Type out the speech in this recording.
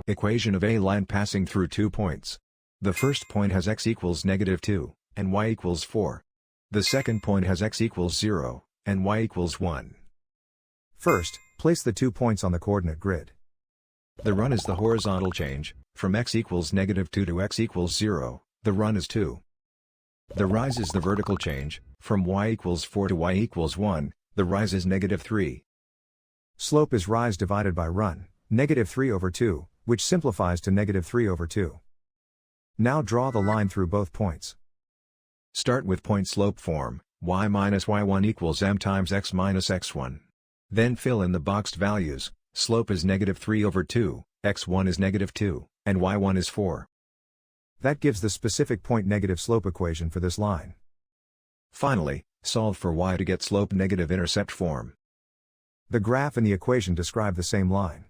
Equation of a line passing through 2 points. The first point has x equals -2, and y equals 4. The second point has x equals 0, and y equals 1. First, place the 2 points on the coordinate grid. The run is the horizontal change, from x equals -2 to x equals 0, the run is 2. The rise is the vertical change, from y equals 4 to y equals 1, the rise is -3. Slope is rise divided by run, -3/2, which simplifies to -3/2. Now draw the line through both points. Start with point slope form, y minus y1 equals m times x minus x1. Then fill in the boxed values. Slope is -3/2, x1 is -2, and y1 is 4. That gives the specific point negative slope equation for this line. Finally, solve for y to get slope negative intercept form. The graph and the equation describe the same line.